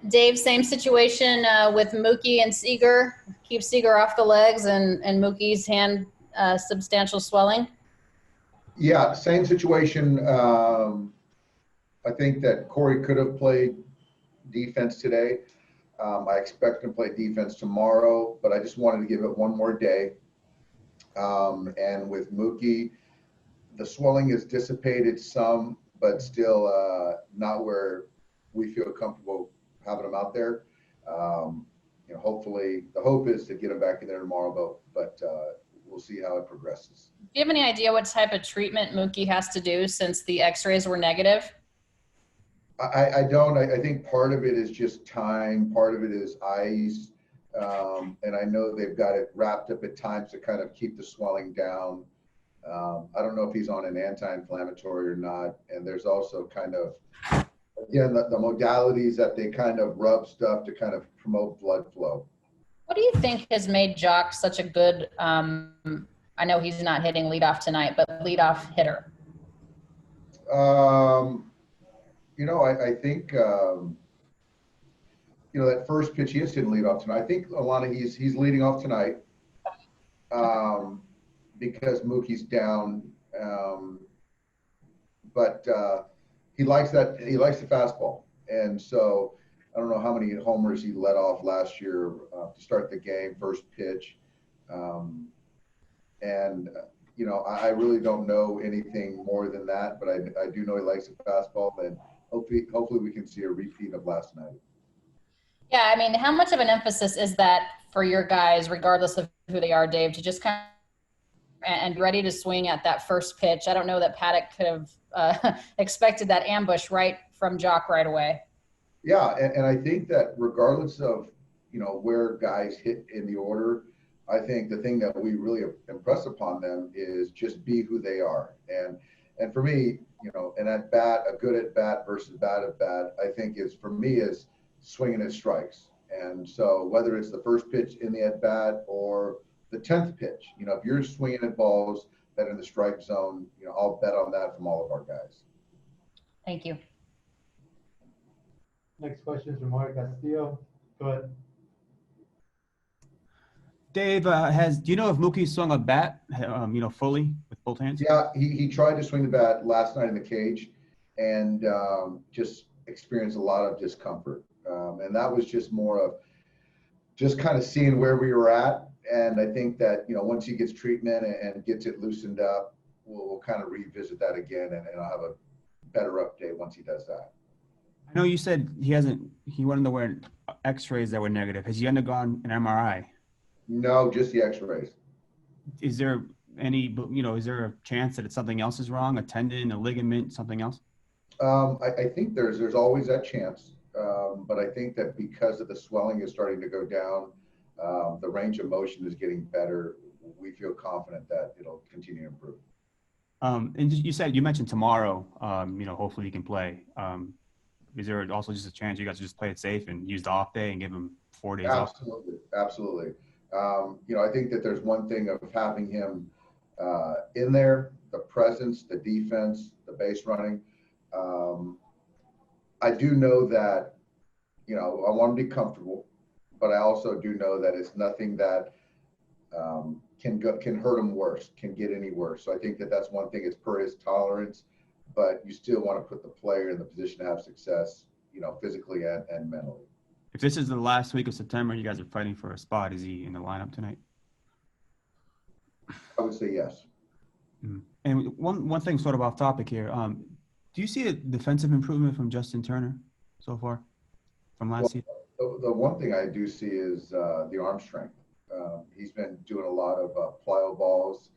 Dave, same situation with Mookie and Seager. Keep Seager off the legs and Mookie's hand substantial swelling. Yeah, same situation. I think that Corey could have played defense today. I expect him to play defense tomorrow, but I just wanted to give it one more day. And with Mookie, the swelling has dissipated some, but still not where we feel comfortable having him out there. Hopefully, the hope is to get him back in there tomorrow, but we'll see how it progresses. Do you have any idea what type of treatment Mookie has to do since the x-rays were negative? I don't. I think part of it is just time. Part of it is ice. And I know they've got it wrapped up at times to kind of keep the swelling down. I don't know if he's on an anti-inflammatory or not. And there's also kind of, again, the modalities that they kind of rub stuff to kind of promote blood flow. What do you think has made Jock such a good, I know he's not hitting leadoff tonight, but leadoff hitter? I think, that first pitch he is hitting leadoff tonight. I think, Alanna, he's leading off tonight because Mookie's down. But he likes that. He likes the fastball. And so I don't know how many homers he let off last year to start the game, first pitch. I really don't know anything more than that, but I do know he likes the fastball, and hopefully we can see a repeat of last night. Yeah, I mean, how much of an emphasis is that for your guys, regardless of who they are, Dave, to just kind of and ready to swing at that first pitch? I don't know that Paddock could have expected that ambush right from Jock right away. Yeah, and I think that regardless of, where guys hit in the order, I think the thing that we really impress upon them is just be who they are. And for me, an at-bat, a good at-bat versus bad at-bat, I think for me is swinging at strikes. And so whether it's the first pitch in the at-bat or the 10th pitch, if you're swinging at balls that are in the strike zone, I'll bet on that from all of our guys. Thank you. Next question is from Mark Castillo. Go ahead. Dave, do you know if Mookie swung a bat, fully with both hands? Yeah, he tried to swing the bat last night in the cage and just experienced a lot of discomfort. And that was just more of just kind of seeing where we were at. And I think that, once he gets treatment and gets it loosened up, we'll kind of revisit that again. And I'll have a better update once he does that. I know you said he wanted to wear x-rays that were negative. Has he undergone an MRI? No, just the x-rays. Is there is there a chance that it's something else is wrong? A tendon, a ligament, something else? I think there's always that chance. But I think that because of the swelling is starting to go down, the range of motion is getting better. We feel confident that it'll continue to improve. And you mentioned tomorrow, hopefully he can play. Is there also just a chance you guys just play it safe and use the off day and give him 4 days off? Absolutely. I think that there's one thing of having him in there, the presence, the defense, the base running. I do know that, I want him to be comfortable, but I also do know that it's nothing that can hurt him worse, can get any worse. So I think that that's one thing. It's per his tolerance, but you still want to put the player in the position to have success, physically and mentally. If this is the last week of September, you guys are fighting for a spot. Is he in the lineup tonight? I would say yes. Mm-hmm. And one thing sort of off topic here. Do you see a defensive improvement from Justin Turner so far from last season? The one thing I do see is the arm strength. He's been doing a lot of plyo balls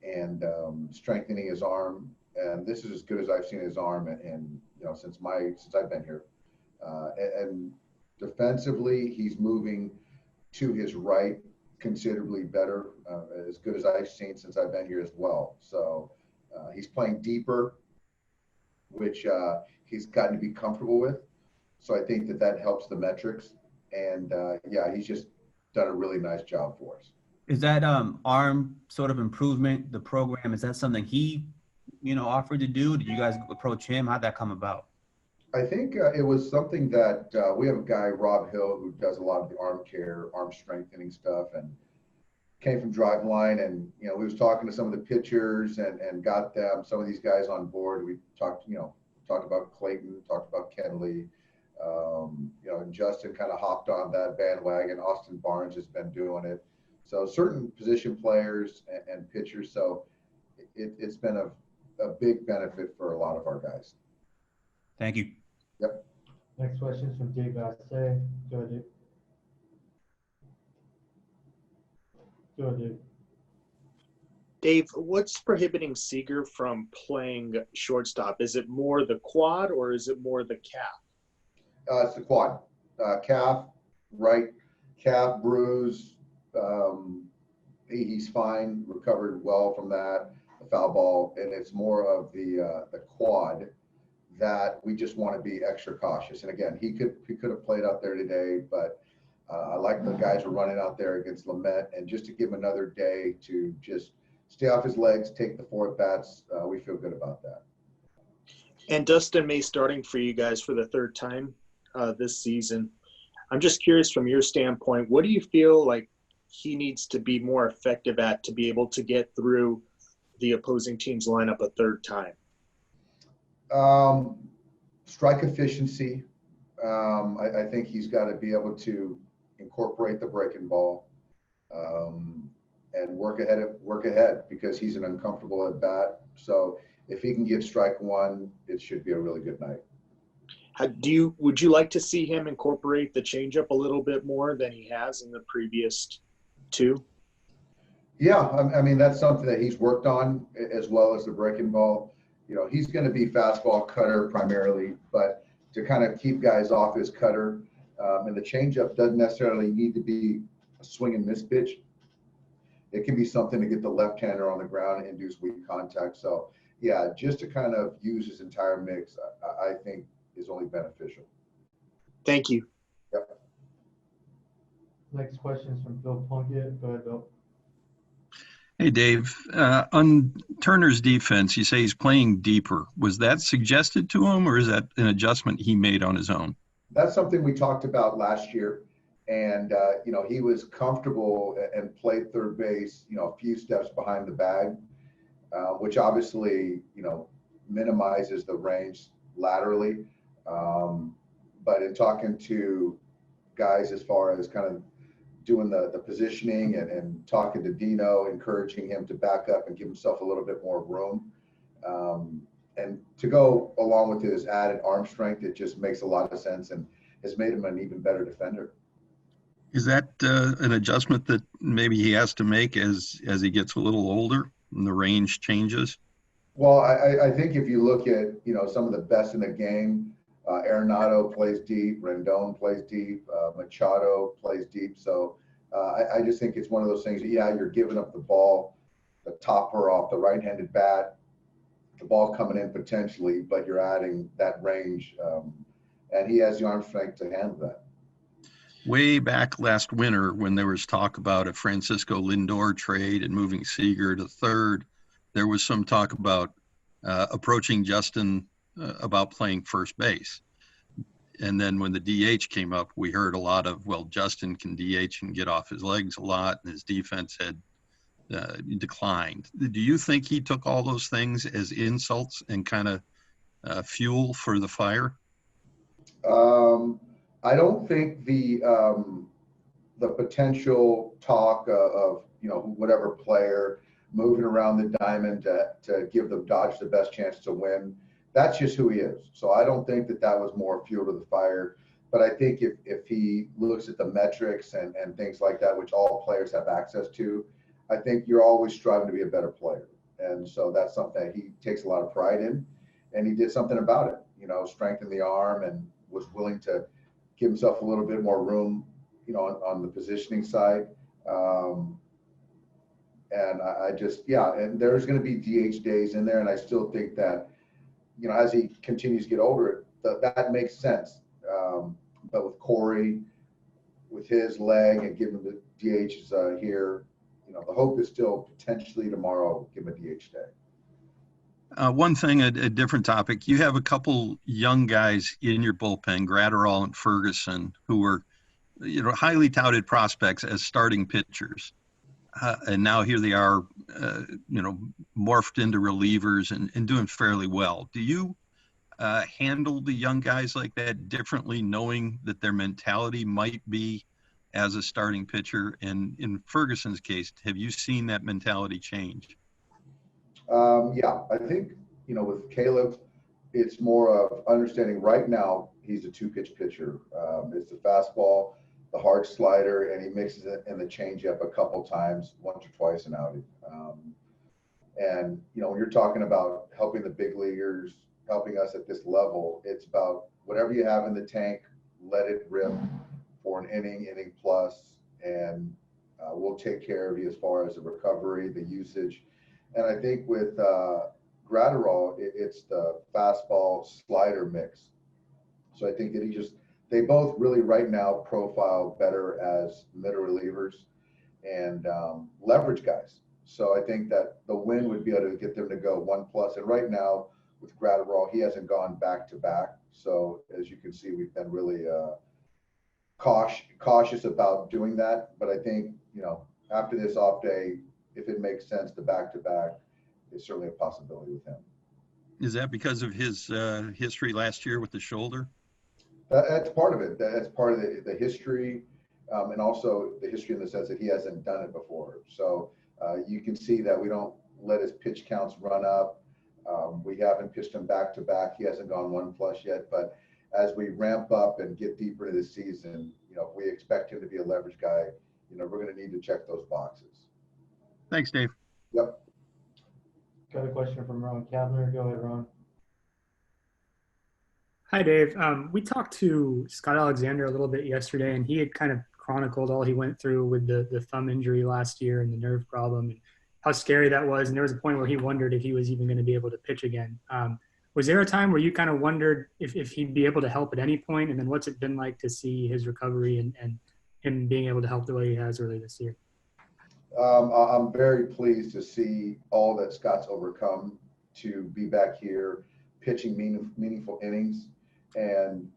and strengthening his arm. And this is as good as I've seen his arm and since I've been here. And defensively, he's moving to his right considerably better, as good as I've seen since I've been here as well. So he's playing deeper, which he's gotten to be comfortable with. So I think that helps the metrics. And he's just done a really nice job for us. Is that arm sort of improvement, the program, is that something he, offered to do? Did you guys approach him? How'd that come about? I think it was something that we have a guy, Rob Hill, who does a lot of the arm care, arm strengthening stuff, and came from Drive Line. And, we was talking to some of the pitchers and got them, some of these guys on board. We talked, talked about Clayton, talked about Kenley, and Justin kind of hopped on that bandwagon. Austin Barnes has been doing it. So certain position players and pitchers. So it's been a big benefit for a lot of our guys. Thank you. Yep. Next question is from Dave Bassett. Go ahead, Dave. Go ahead, Dave. Dave, what's prohibiting Seager from playing shortstop? Is it more the quad or is it more the calf? It's the quad. Calf, right calf bruise. He's fine, recovered well from that, the foul ball, and it's more of the quad that we just want to be extra cautious. And again, he could have played out there today, but I like the guys were running out there against Lamet, and just to give him another day to just stay off his legs, take the 4 at-bats, we feel good about that. And Dustin May starting for you guys for the 3rd time this season. I'm just curious from your standpoint, what do you feel like he needs to be more effective at to be able to get through the opposing team's lineup a 3rd time? Strike efficiency. I think he's got to be able to incorporate the breaking ball and work ahead because he's an uncomfortable at bat. So if he can get strike 1, it should be a really good night. Would you like to see him incorporate the changeup a little bit more than he has in the previous 2? Yeah, I mean, that's something that he's worked on as well as the breaking ball. He's going to be fastball cutter primarily, but to kind of keep guys off his cutter, and the changeup doesn't necessarily need to be a swing and miss pitch. It can be something to get the left-hander on the ground and induce weak contact. So, yeah, just to kind of use his entire mix, I think is only beneficial. Thank you. Yep. Next question is from Bill Plunkett. Go ahead, Bill. Hey, Dave. On Turner's defense, you say he's playing deeper. Was that suggested to him, or is that an adjustment he made on his own? That's something we talked about last year. And, he was comfortable and played third base, a few steps behind the bag, which obviously, minimizes the range laterally. But in talking to guys as far as kind of doing the positioning and talking to Dino, encouraging him to back up and give himself a little bit more room. And to go along with his added arm strength, it just makes a lot of sense and has made him an even better defender. Is that an adjustment that maybe he has to make as he gets a little older and the range changes? Well, I think if you look at, some of the best in the game, Arenado plays deep, Rendon plays deep, Machado plays deep. So I just think it's one of those things, you're giving up the ball, the topper off the right-handed bat, the ball coming in potentially, but you're adding that range. And he has the arm strength to handle that. Way back last winter when there was talk about a Francisco Lindor trade and moving Seager to 3rd, there was some talk about approaching Justin about playing first base. And then when the DH came up, we heard a lot of, well, Justin can DH and get off his legs a lot, and his defense had declined. Do you think he took all those things as insults and kind of fuel for the fire? I don't think the potential talk of whatever player moving around the diamond to give the Dodgers the best chance to win, that's just who he is. So I don't think that was more fuel to the fire. But I think if he looks at the metrics and things like that, which all players have access to, I think you're always striving to be a better player. And so that's something that he takes a lot of pride in, and he did something about it, strengthen the arm and was willing to give himself a little bit more room, on the positioning side. And I just, and there's going to be DH days in there. And I still think that, as he continues to get older, that makes sense. But with Corey, with his leg and giving the DHs here, the hope is still potentially tomorrow, give him a DH day. One thing, a different topic. You have a couple young guys in your bullpen, Gratterall and Ferguson, who were, highly touted prospects as starting pitchers. And now here they are, morphed into relievers and doing fairly well. Do you handle the young guys like that differently, knowing that their mentality might be as a starting pitcher? And in Ferguson's case, have you seen that mentality change? Yeah, I think, with Caleb, it's more of understanding right now he's a two-pitch pitcher. It's the fastball, the hard slider, and he mixes it in the changeup a couple times, once or twice an outing. And, when you're talking about helping the big leaguers, helping us at this level, it's about whatever you have in the tank, let it rip for an inning plus, and we'll take care of you as far as the recovery, the usage. And I think with Gratterall, it's the fastball slider mix. So I think that they both really right now profile better as middle relievers and leverage guys. So I think that the win would be able to get them to go 1+. And right now with Gratterall, he hasn't gone back to back. So as you can see, we've been really cautious about doing that. But I think, after this off day, if it makes sense to back is certainly a possibility with him. Is that because of his history last year with the shoulder? That's part of it. That's part of the history, and also the history in the sense that he hasn't done it before. So you can see that we don't let his pitch counts run up. We haven't pitched him back to back. He hasn't gone 1+ yet. But as we ramp up and get deeper into the season, if we expect him to be a leverage guy, we're going to need to check those boxes. Thanks, Dave. Yep. Got a question from Rowan Kavner. Go ahead, Ron. Hi, Dave. We talked to Scott Alexander a little bit yesterday, and he had kind of chronicled all he went through with the thumb injury last year and the nerve problem and how scary that was. And there was a point where he wondered if he was even going to be able to pitch again. Was there a time where you kind of wondered if he'd be able to help at any point? And then what's it been like to see his recovery and him being able to help the way he has early this year? I'm very pleased to see all that Scott's overcome to be back here pitching meaningful innings. And,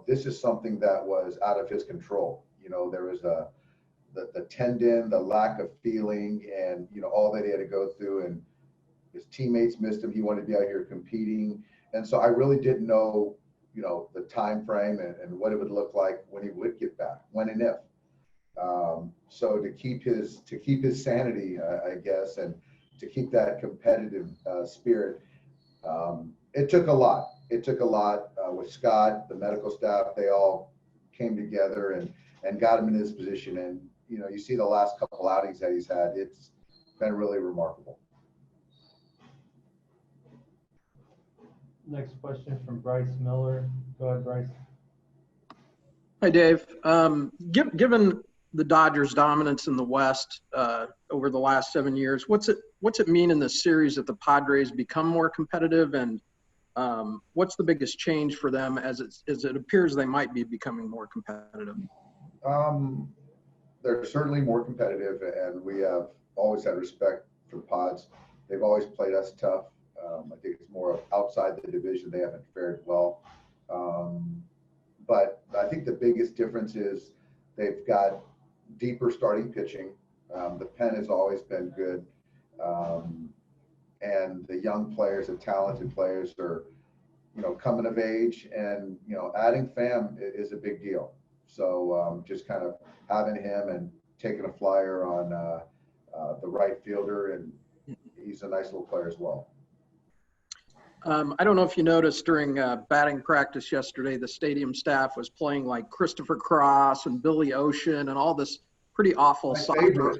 this is something that was out of his control. There was the tendon, the lack of feeling, and, all that he had to go through. And his teammates missed him. He wanted to be out here competing. And so I really didn't know, the time frame and what it would look like when he would get back, when and if. So to keep his sanity, I guess, and to keep that competitive spirit, it took a lot. It took a lot with Scott, the medical staff. They all came together and got him in this position. And you see the last couple outings that he's had. It's been really remarkable. Next question from Bryce Miller. Go ahead, Bryce. Hi, Dave. Given the Dodgers' dominance in the West over the last 7 years, what's it mean in this series that the Padres become more competitive, and what's the biggest change for them as it appears they might be becoming more competitive? They're certainly more competitive, and we have always had respect for the Pods. They've always played us tough. I think it's more of outside the division. They haven't fared well. But I think the biggest difference is they've got deeper starting pitching. The pen has always been good. And the young players, the talented players are, coming of age, and, adding Pham is a big deal. So just kind of having him and taking a flyer on the right fielder, and he's a nice little player as well. I don't know if you noticed during batting practice yesterday, the stadium staff was playing like Christopher Cross and Billy Ocean and all this pretty awful soccer.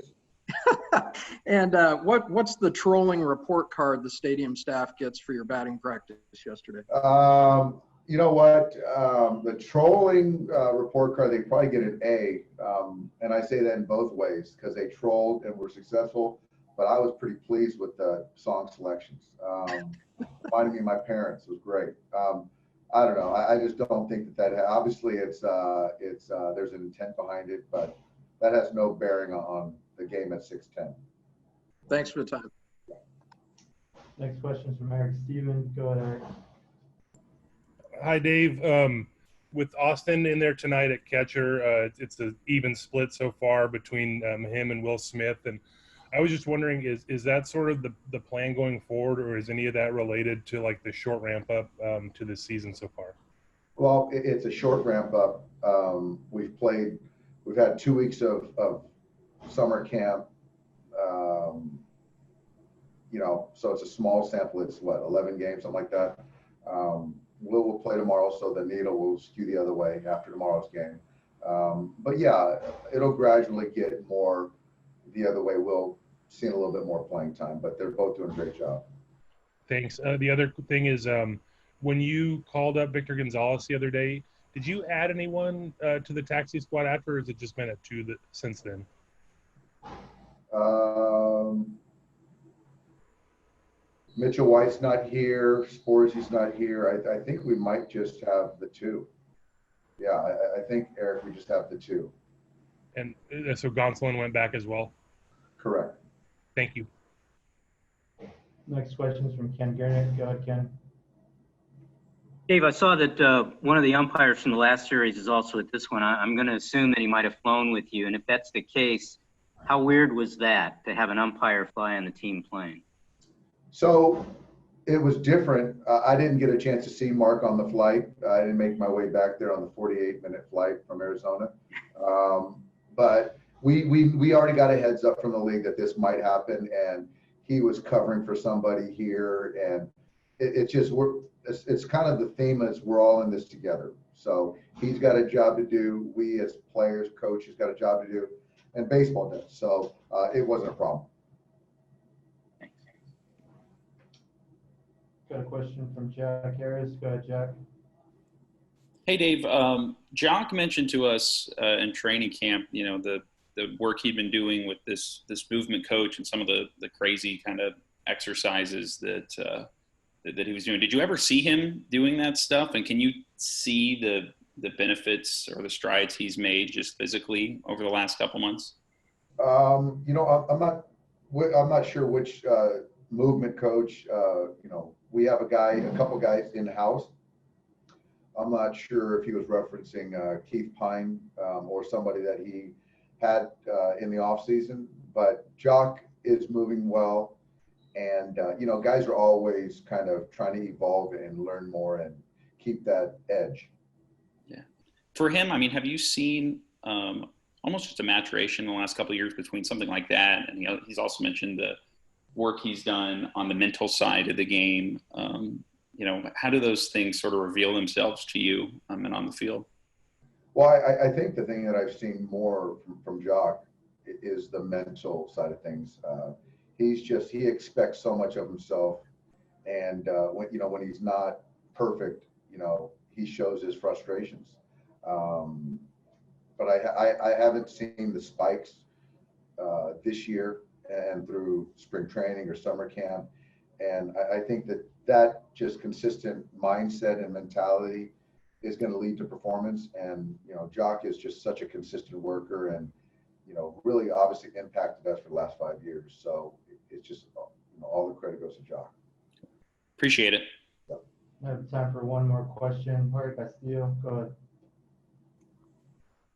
And what's the trolling report card the stadium staff gets for your batting practice yesterday? You know what? The trolling report card, they probably get an A. And I say that in both ways because they trolled and were successful. But I was pretty pleased with the song selections. Reminding me of my parents. It was great. I don't know. I just don't think that obviously it's there's an intent behind it, but that has no bearing on the game at 6:10. Thanks for the time. Next question is from Eric Steven. Go ahead, Eric. Hi, Dave. With Austin in there tonight at catcher, it's an even split so far between him and Will Smith. And I was just wondering, is that sort of the plan going forward, or is any of that related to like the short ramp up to this season so far? Well, it's a short ramp up. We've had 2 weeks of summer camp. So it's a small sample. It's 11 games, something like that. Will play tomorrow, so the needle will skew the other way after tomorrow's game. But yeah, it'll gradually get more the other way. We'll see a little bit more playing time, but they're both doing a great job. Thanks. The other thing is, when you called up Victor Gonzalez the other day, did you add anyone to the taxi squad after, or has it just been at two since then? Mitchell White's not here. Sporsey's not here. I think we might just have the two. Yeah, I think, Eric, we just have the two. And so Gonsolin went back as well? Correct. Thank you. Next question is from Ken Gurnick. Go ahead, Ken. Dave, I saw that one of the umpires from the last series is also at this one. I'm going to assume that he might have flown with you. And if that's the case, how weird was that to have an umpire fly on the team plane? So it was different. I didn't get a chance to see Mark on the flight. I didn't make my way back there on the 48-minute flight from Arizona. But we already got a heads up from the league that this might happen, and he was covering for somebody here. And it's kind of the theme is we're all in this together. So he's got a job to do. We as players, coaches got a job to do, and baseball does. So it wasn't a problem. Got a question from Jack Harris. Go ahead, Jack. Hey, Dave. Jock mentioned to us in training camp, the work he'd been doing with this movement coach and some of the crazy kind of exercises that he was doing. Did you ever see him doing that stuff? And can you see the benefits or the strides he's made just physically over the last couple months? I'm not sure which movement coach. We have a couple guys in house. I'm not sure if he was referencing Keith Pine or somebody that he had in the off season, but Jock is moving well. And, guys are always kind of trying to evolve and learn more and keep that edge. Yeah. For him, have you seen almost just a maturation in the last couple of years between something like that? And he's also mentioned the work he's done on the mental side of the game. How do those things sort of reveal themselves to you and on the field? Well, I think the thing that I've seen more from Jock is the mental side of things. He expects so much of himself, and when he's not perfect, he shows his frustrations. But I haven't seen the spikes this year and through spring training or summer camp, and I think that just consistent mindset and mentality is going to lead to performance. And Jock is just such a consistent worker, and really obviously impacted us for the last 5 years. So it's just all the credit goes to Jock. Appreciate it. Yep. I have time for one more question. Jorge Castillo, go ahead.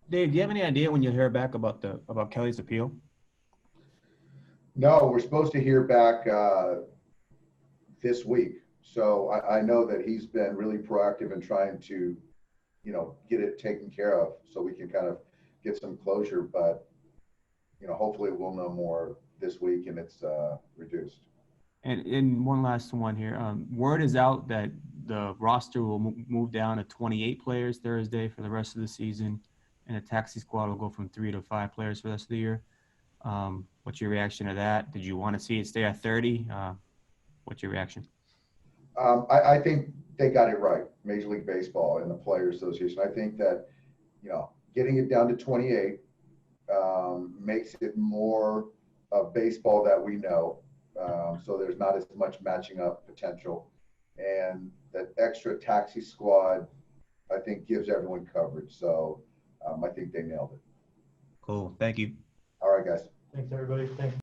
Dave, do you have any idea when you'll hear back about Kelly's appeal? No, we're supposed to hear back this week. So I know that he's been really proactive in trying to, get it taken care of so we can kind of get some closure. But, hopefully we'll know more this week and it's reduced. And one last one here. Word is out that the roster will move down to 28 players Thursday for the rest of the season, and the taxi squad will go from 3 to 5 players for the rest of the year. What's your reaction to that? Did you want to see it stay at 30? What's your reaction? I think they got it right, Major League Baseball and the Players Association. I think that, getting it down to 28 makes it more of baseball that we know. So there's not as much matching up potential. And that extra taxi squad, I think, gives everyone coverage. So I think they nailed it. Cool. Thank you. All right, guys. Thanks, everybody. Thanks.